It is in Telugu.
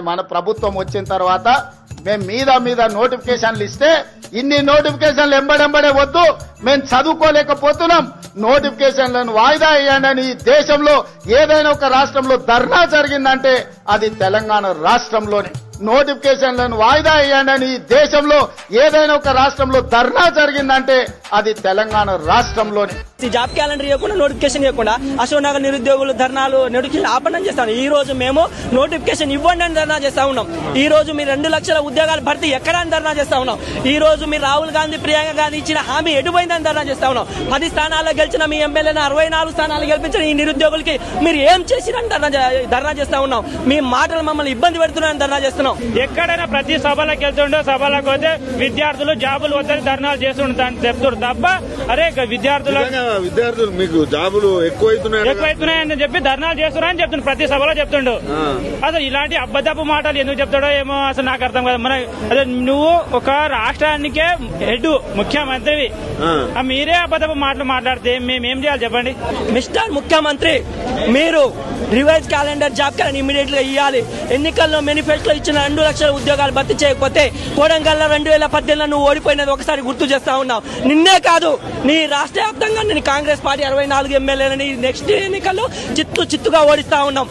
మన ప్రభుత్వం వచ్చిన తర్వాత మేము మీద నోటిఫికేషన్లు ఇస్తే ఇన్ని నోటిఫికేషన్లు ఎంబడెంబడే వద్దు, మేము చదువుకోలేకపోతున్నాం, నోటిఫికేషన్లను వాయిదా వేయండి. ఈ దేశంలో ఏదైనా ఒక రాష్ట్రంలో ధర్నా జరిగిందంటే అది తెలంగాణ రాష్ట్రంలోనే. నోటిఫికేషన్లను వాయిదా వేయండి. ఈ దేశంలో ఏదైనా ఒక రాష్ట్రంలో ధర్నా జరిగిందంటే అది తెలంగాణ రాష్ట్రంలోనే. జాబ్ క్యాలెండర్ ఇవ్వకుండా నోటిఫికేషన్ ఇవ్వకుండా అశోక్ నగర్ నిరుద్యోగులు ధర్నాలు నోటిఫికేషన్ ఆపడం చేస్తాను. ఈ రోజు మేము నోటిఫికేషన్ ఇవ్వండి అని ధర్నా చేస్తా ఉన్నాం. ఈ రోజు మీరు 2 లక్షల ఉద్యోగాలు భర్తీ ఎక్కడ అని ధర్నా చేస్తా ఉన్నాం. ఈ రోజు మీరు రాహుల్ గాంధీ ప్రియాంక గాంధీ ఇచ్చిన హామీ ఎటుపోయిందని ధర్నా చేస్తా ఉన్నాం. 10 స్థానాల్లో గెలిచిన మీ ఎమ్మెల్యేని 64 స్థానాలు గెలిపించిన ఈ నిరుద్యోగులకి మీరు ఏం చేసిరని ధర్నా చేస్తా ఉన్నాం. మీ మాటలు మమ్మల్ని ఇబ్బంది పెడుతున్నారని ధర్నా చేస్తున్నాం. ఎక్కడైనా ప్రతి సభలకు వెళ్తుండో సభలకు పోతే విద్యార్థులు జాబులు వద్దని ధర్నాలు చేస్తుంటారు చెప్తారు తప్ప అరే విద్యార్థులు మీకు జాబులు ఎక్కువైతున్నాయని చెప్పి ధర్నాలు చేస్తున్నారని చెప్తుండ్రు. ప్రతి సభలో చెప్తుండు. అసలు ఇలాంటి అబద్ధపు మాటలు ఎందుకు చెప్తాడో ఏమో అసలు నాకు అర్థం కాదు. మన అదే నువ్వు ఒక రాష్ట్రానికే హెడ్ ముఖ్యమంత్రివి, మీరే అబద్ధపు మాటలు మాట్లాడితే మేమేం చేయాలి చెప్పండి. మిస్టర్ ముఖ్యమంత్రి, మీరు revise calendar job calendar immediate గా ఇవ్వాలి. ఎన్నికల్లో మేనిఫెస్టోలో ఇచ్చిన 2 లక్షల ఉద్యోగాలు భర్తీ చేయకపోతే కొడంగల్లో 2018లో నువ్వు ఓడిపోయినది ఒకసారి గుర్తు చేస్తా ఉన్నావు. నిన్నే కాదు నీ రాష్ట్ర వ్యాప్తంగా నేను కాంగ్రెస్ పార్టీ 64 ఎమ్మెల్యేలని నెక్స్ట్ ఎన్నికల్లో చిత్తుగా ఓడిస్తా ఉన్నాం.